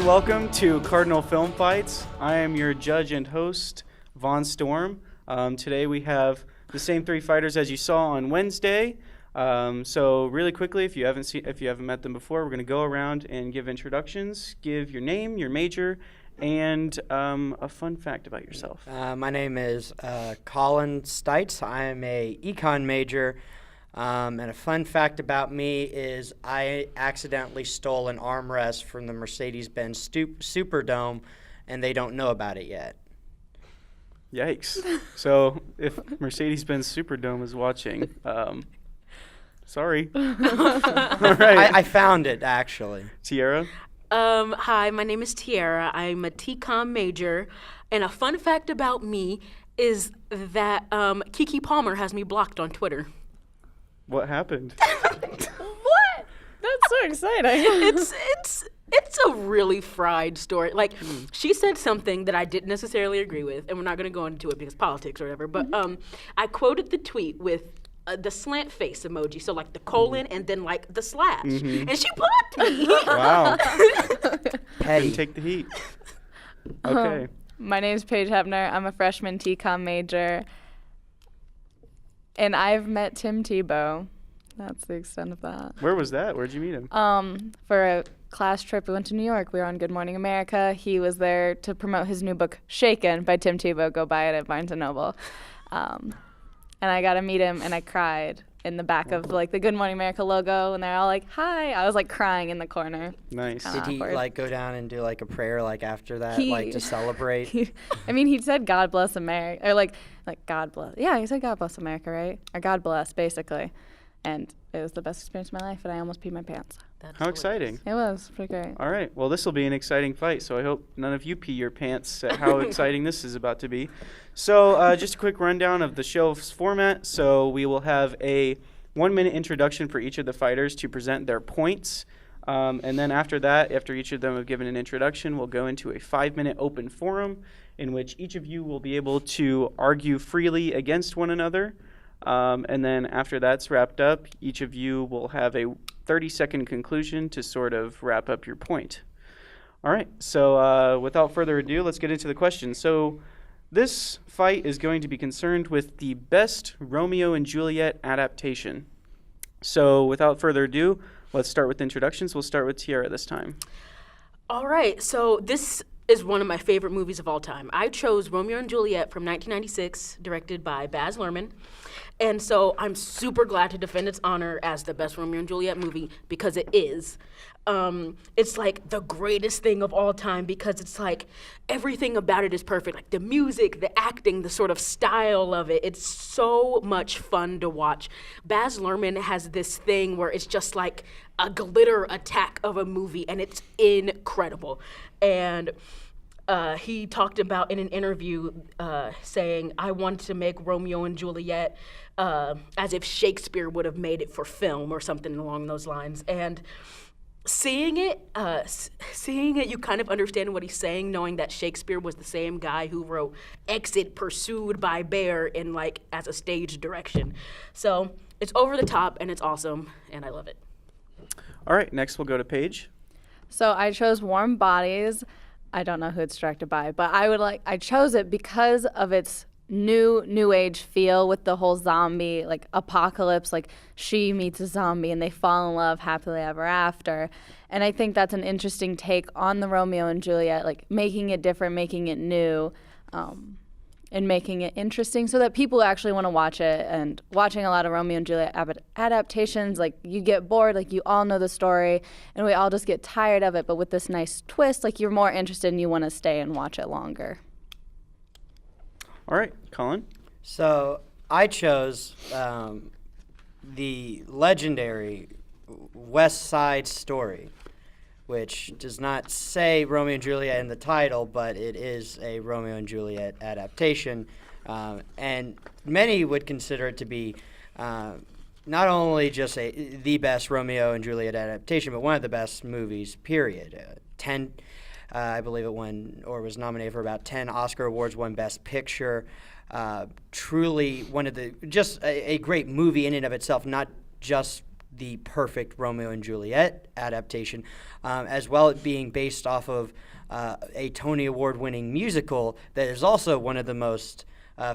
and welcome to Cardinal Film Fights. I am your judge and host, Vaughn Storm. Today we have the same three fighters as you saw on Wednesday. So really quickly, if you haven't met them before, we're going to go around and give introductions, give your name, your major, and a fun fact about yourself. My name is Colin Stites. I am a econ major. And a fun fact about me is I accidentally stole an armrest from the Mercedes-Benz Superdome, and they don't know about it yet. Yikes. So if Mercedes-Benz Superdome is watching, sorry. All right. I found it, actually. Tiara? Hi, my name is Tiara. I'm a TCOM major, and a fun fact about me is that Keke Palmer has me blocked on Twitter. What happened? What? That's so exciting. It's a really fried story. Like, she said something that I didn't necessarily agree with, and we're not going to go into it because politics or whatever, but I quoted the tweet with the slant face emoji, so like the colon and then like the slash, and she blocked me. Wow. Petty. Didn't take the heat. Okay. My name's Paige Hepner. I'm a freshman TCOM major. And I've met Tim Tebow. That's the extent of that. Where was that? Where'd you meet him? For a class trip, we went to New York. We were on Good Morning America. He was there to promote his new book, Shaken, by Tim Tebow. Go buy it at Barnes & Noble. And I got to meet him, and I cried in the back of like the Good Morning America logo, and they're all like, hi. I was like crying in the corner. Nice. Did he Awkward. like go down and do like a prayer like after that, He- like to celebrate? He said God bless America, or like God bless. Yeah, he said God bless America, right? Or God bless, basically. And it was the best experience of my life, and I almost peed my pants. How exciting. It was pretty great. All right. Well, this will be an exciting fight, so I hope none of you pee your pants at how exciting this is about to be. So just a quick rundown of the show's format. So we will have a 1-minute introduction for each of the fighters to present their points. And then after that, after each of them have given an introduction, we'll go into a 5-minute open forum in which each of you will be able to argue freely against one another. And then after that's wrapped up, each of you will have a 30-second conclusion to sort of wrap up your point. All right, so without further ado, let's get into the questions. So this fight is going to be concerned with the best Romeo and Juliet adaptation. So without further ado, let's start with introductions. We'll start with Tiara this time. All right, so this is one of my favorite movies of all time. I chose Romeo and Juliet from 1996, directed by Baz Luhrmann. And so I'm super glad to defend its honor as the best Romeo and Juliet movie because it is. It's like the greatest thing of all time because it's like everything about it is perfect. Like the music, the acting, the sort of style of it. It's so much fun to watch. Baz Luhrmann has this thing where it's just like a glitter attack of a movie, and it's incredible. And he talked about in an interview saying, I wanted to make Romeo and Juliet as if Shakespeare would have made it for film or something along those lines. And seeing it, you kind of understand what he's saying, knowing that Shakespeare was the same guy who wrote Exit Pursued by Bear in like as a stage direction. So it's over the top and it's awesome and I love it. All right, next we'll go to Paige. So I chose Warm Bodies. I don't know who it's directed by, but I chose it because of its new age feel with the whole zombie like apocalypse, like she meets a zombie and they fall in love happily ever after. And I think that's an interesting take on the Romeo and Juliet, like making it different, making it new, and making it interesting so that people actually want to watch it. And watching a lot of Romeo and Juliet adaptations, like you get bored, like you all know the story and we all just get tired of it. But with this nice twist, like you're more interested and you want to stay and watch it longer. All right, Colin. So I chose the legendary West Side Story, which does not say Romeo and Juliet in the title, but it is a Romeo and Juliet adaptation. And many would consider it to be not only just the best Romeo and Juliet adaptation, but one of the best movies, period. I believe it won or was nominated for about 10 Oscar awards, won Best Picture. Truly one of the, just a great movie in and of itself, not just the perfect Romeo and Juliet adaptation, as well as being based off of a Tony Award-winning musical that is also one of the most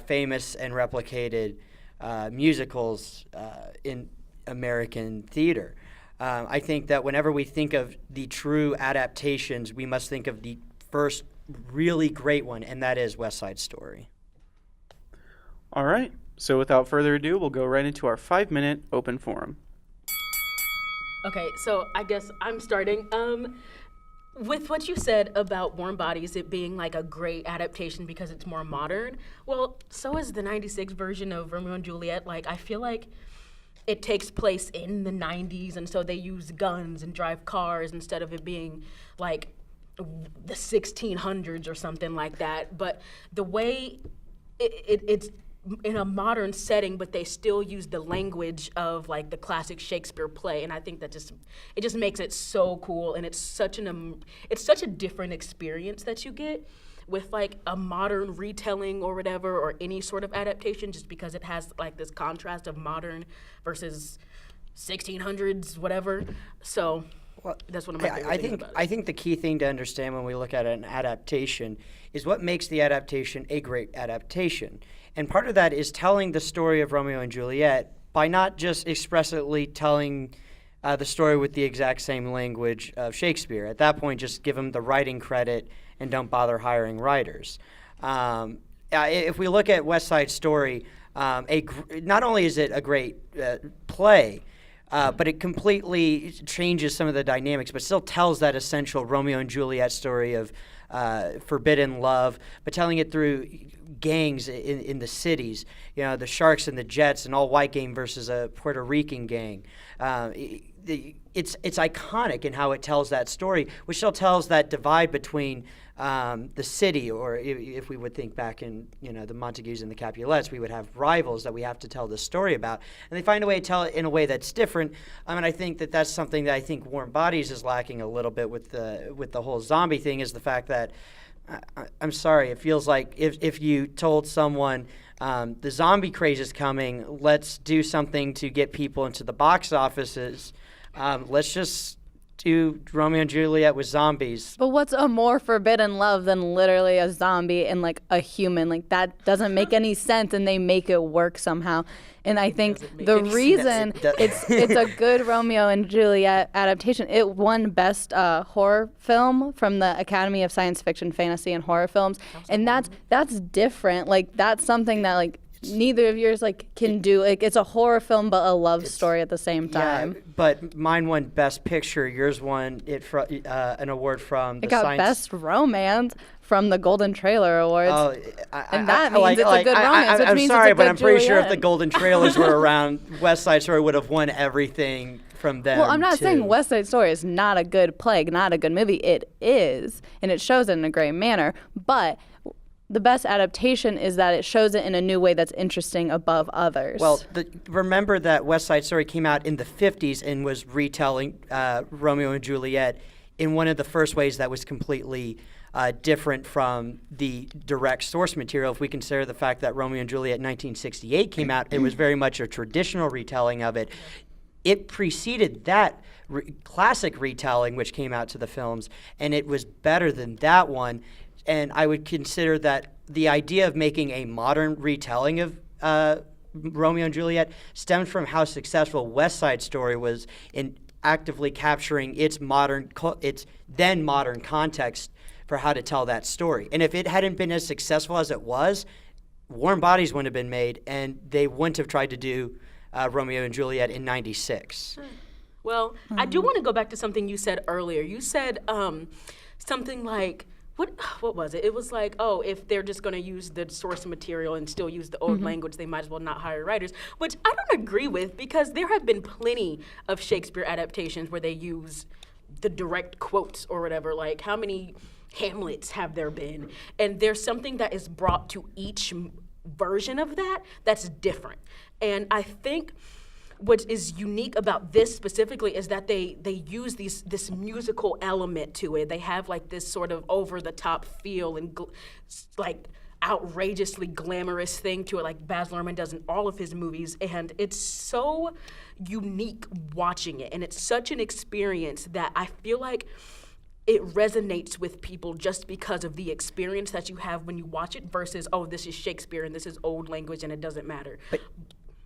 famous and replicated musicals in American theater. I think that whenever we think of the true adaptations, we must think of the first really great one, and that is West Side Story. All right. So without further ado, we'll go right into our 5-minute open forum. Okay, so I guess I'm starting. With what you said about Warm Bodies, it being like a great adaptation because it's more modern, well, so is the 96 version of Romeo and Juliet. Like, I feel like it takes place in the 90s, and so they use guns and drive cars instead of it being like the 1600s or something like that. But the way it's in a modern setting, but they still use the language of like the classic Shakespeare play, and I think that it just makes it so cool, and it's such a different experience that you get with like a modern retelling or whatever, or any sort of adaptation, just because it has like this contrast of modern versus 1600s, whatever. So that's one of my favorite things about it. I think the key thing to understand when we look at an adaptation is what makes the adaptation a great adaptation. And part of that is telling the story of Romeo and Juliet by not just expressly telling the story with the exact same language of Shakespeare. At that point, just give them the writing credit and don't bother hiring writers. If we look at West Side Story, not only is it a great play, but it completely changes some of the dynamics, but still tells that essential Romeo and Juliet story of forbidden love, but telling it through gangs in the cities, the Sharks and the Jets, an all-white gang versus a Puerto Rican gang. It's iconic in how it tells that story, which still tells that divide between the city, or if we would think back in the Montagues and the Capulets, we would have rivals that we have to tell the story about, and they find a way to tell it in a way that's different. I think that's something that I think Warm Bodies is lacking a little bit with the whole zombie thing, is the fact that I'm sorry, it feels like if you told someone the zombie craze is coming, let's do something to get people into the box offices. Let's just do Romeo and Juliet with zombies. But what's a more forbidden love than literally a zombie and like a human? Like, that doesn't make any sense, and they make it work somehow. And I think the reason it's a good Romeo and Juliet adaptation, it won Best Horror Film from the Academy of Science Fiction, Fantasy, and Horror Films, and that's different. Like, that's something that like neither of yours like can do. Like, it's a horror film but a love story at the same time. Yeah, but mine won Best Picture. Yours won an award from the It got Best Romance from the Golden Trailer Awards. Oh, and that means it's a good romance, which I'm means sorry, it's a but good I'm pretty sure if Juliet. the Golden Trailers were around, West Side Story would have won everything from them. Well, I'm not too. saying West Side Story is not a good play, not a good movie. It is, and it shows it in a great manner. But the best adaptation is that it shows it in a new way that's interesting above others. Well, remember that West Side Story came out in the 50s and was retelling Romeo and Juliet in one of the first ways that was completely different from the direct source material. If we consider the fact that Romeo and Juliet in 1968 came out, it was very much a traditional retelling of it. It preceded that classic retelling, which came out to the films, and it was better than that one. And I would consider that the idea of making a modern retelling of Romeo and Juliet stems from how successful West Side Story was in actively capturing its then modern context for how to tell that story. And if it hadn't been as successful as it was, Warm Bodies wouldn't have been made, and they wouldn't have tried to do Romeo and Juliet in '96. Well, I do want to go back to something you said earlier. You said something like, what was it? It was like, oh, if they're just going to use the source material and still use the old language, they might as well not hire writers, which I don't agree with, because there have been plenty of Shakespeare adaptations where they use the direct quotes or whatever. Like, how many Hamlets have there been? And there's something that is brought to each version of that that's different. And I think what is unique about this specifically is that they use this musical element to it. They have like this sort of over the top feel, and like outrageously glamorous thing to it, like Baz Luhrmann does in all of his movies, and it's so unique watching it, and it's such an experience that I feel like it resonates with people just because of the experience that you have when you watch it versus, oh, this is Shakespeare and this is old language and it doesn't matter.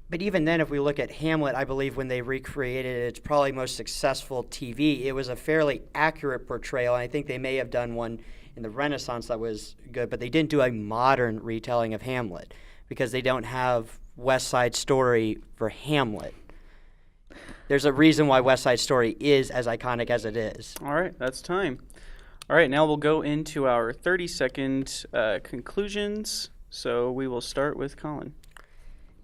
But even then, if we look at Hamlet, I believe when they recreated it, its probably most successful TV, it was a fairly accurate portrayal. And I think they may have done one in the Renaissance that was good, but they didn't do a modern retelling of Hamlet because they don't have West Side Story for Hamlet. There's a reason why West Side Story is as iconic as it is. All right, that's time. All right, now we'll go into our 30-second conclusions. So we will start with Colin.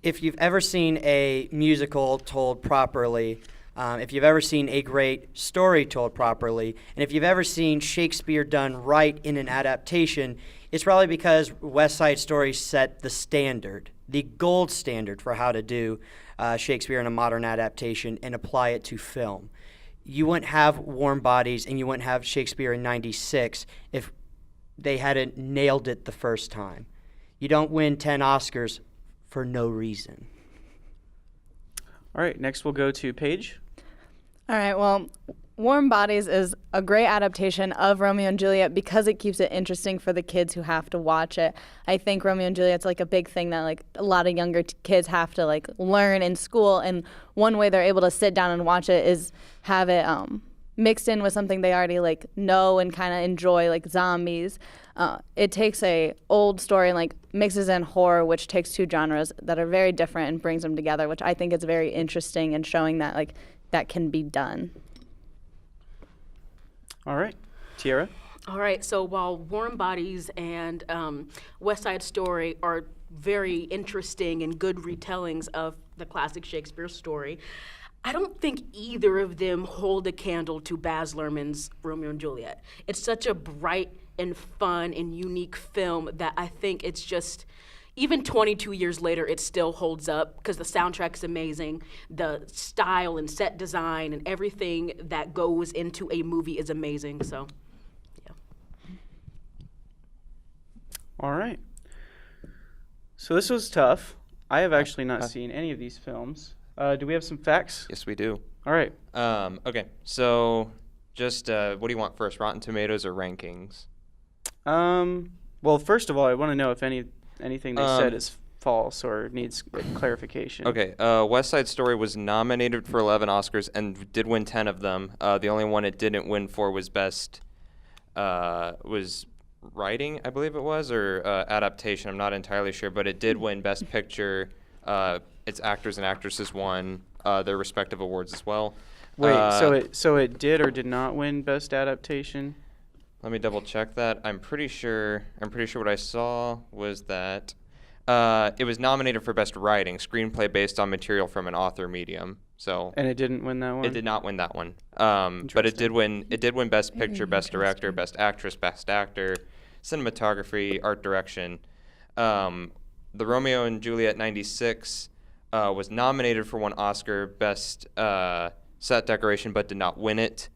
If you've ever seen a musical told properly, if you've ever seen a great story told properly, and if you've ever seen Shakespeare done right in an adaptation, it's probably because West Side Story set the standard, the gold standard for how to do Shakespeare in a modern adaptation and apply it to film. You wouldn't have Warm Bodies and you wouldn't have Shakespeare in '96 if they hadn't nailed it the first time. You don't win 10 Oscars for no reason. All right, next we'll go to Paige. All right, well, Warm Bodies is a great adaptation of Romeo and Juliet because it keeps it interesting for the kids who have to watch it. I think Romeo and Juliet's like a big thing that like a lot of younger kids have to like learn in school, and one way they're able to sit down and watch it is have it mixed in with something they already like know and kind of enjoy, like zombies. It takes a old story and like mixes in horror, which takes two genres that are very different and brings them together, which I think is very interesting and showing that like that can be done. All right, Tiara. All right, so while Warm Bodies and West Side Story are very interesting and good retellings of the classic Shakespeare story, I don't think either of them hold a candle to Baz Luhrmann's Romeo and Juliet. It's such a bright and fun and unique film that I think it's just, even 22 years later, it still holds up because the soundtrack's amazing, the style and set design and everything that goes into a movie is amazing, so, yeah. All right. So this was tough. I have actually not seen any of these films. Do we have some facts? Yes, we do. All right. Okay, so just what do you want first, Rotten Tomatoes or rankings? Well, first of all, I want to know if anything they said is false or needs clarification. Okay, West Side Story was nominated for 11 Oscars and did win 10 of them. The only one it didn't win for was was writing, I believe it was, or adaptation. I'm not entirely sure, but it did win Best Picture. Its actors and actresses won their respective awards as well. Wait, so it did or did not win Best Adaptation? Let me double check that. I'm pretty sure what I saw was that it was nominated for Best Writing, screenplay based on material from an author medium. So And it didn't win that one? it did not win that one. But it did win Best Picture, Best Director, Best Actress, Best Actor, cinematography, art direction. The Romeo and Juliet '96 was nominated for one Oscar, Best Set Decoration, but did not win it.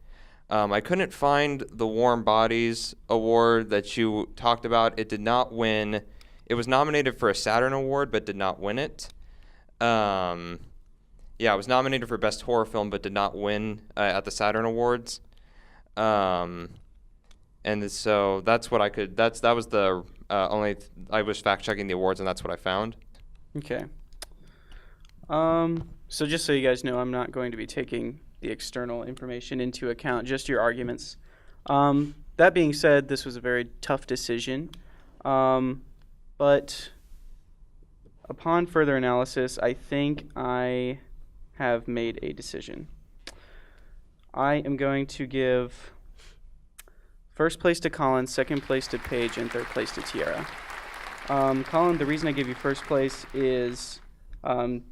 I couldn't find the Warm Bodies award that you talked about. It did not win. It was nominated for a Saturn Award, but did not win it. It was nominated for Best Horror Film, but did not win at the Saturn Awards. And so that's what I could. That was the only. I was fact checking the awards, and that's what I found. Okay. So just so you guys know, I'm not going to be taking the external information into account, just your arguments. That being said, this was a very tough decision. But upon further analysis, I think I have made a decision. I am going to give first place to Colin, second place to Paige, and third place to Tiara. Colin, the reason I give you first place is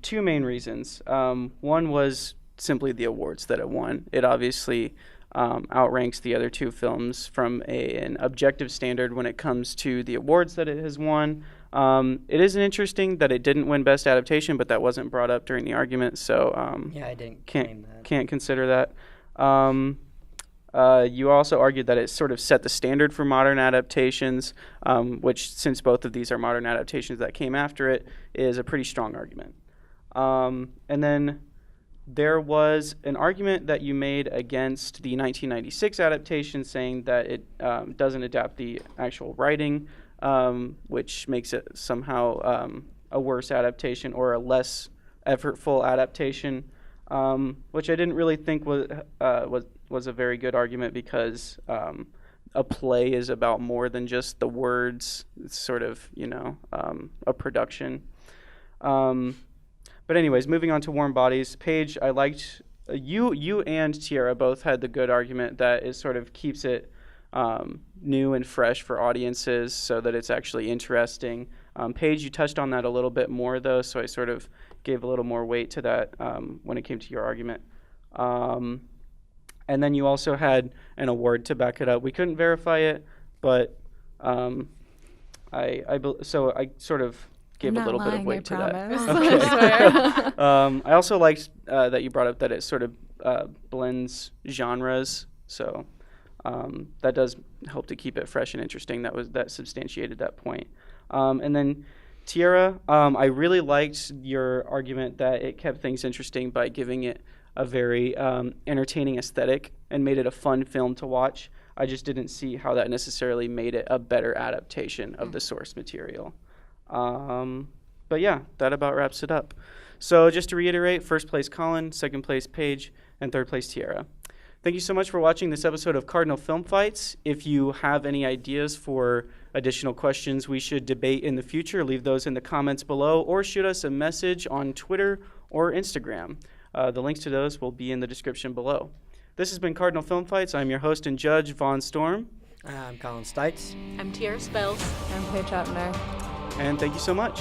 two main reasons. One was simply the awards that it won. It obviously outranks the other two films from an objective standard when it comes to the awards that it has won. It is interesting that it didn't win Best Adaptation, but that wasn't brought up during the argument, so I didn't can't claim that. can't consider that. You also argued that it sort of set the standard for modern adaptations, which, since both of these are modern adaptations that came after it, is a pretty strong argument. And then there was an argument that you made against the 1996 adaptation, saying that it doesn't adapt the actual writing, which makes it somehow a worse adaptation or a less effortful adaptation, which I didn't really think was a very good argument, because a play is about more than just the words. It's sort of, a production. But anyways, moving on to Warm Bodies. Paige, I liked you and Tiara both had the good argument that it sort of keeps it new and fresh for audiences so that it's actually interesting. Paige, you touched on that a little bit more, though, so I sort of gave a little more weight to that when it came to your argument. And then you also had an award to back it up. We couldn't verify it, but I sort of gave a little bit of weight to that. Okay. I also liked that you brought up that it sort of blends genres, so that does help to keep it fresh and interesting. That substantiated that point. And then Tiara, I really liked your argument that it kept things interesting by giving it a very entertaining aesthetic and made it a fun film to watch. I just didn't see how that necessarily made it a better adaptation of the source material. But yeah, that about wraps it up. So just to reiterate, first place Colin, second place Paige, and third place Tiara. Thank you so much for watching this episode of Cardinal Film Fights. If you have any ideas for additional questions we should debate in the future, leave those in the comments below or shoot us a message on Twitter or Instagram. The links to those will be in the description below. This has been Cardinal Film Fights. I'm your host and judge, Vaughn Storm. I'm Colin Stites. I'm Tiara Spells. I'm Paige Chapner. And thank you so much.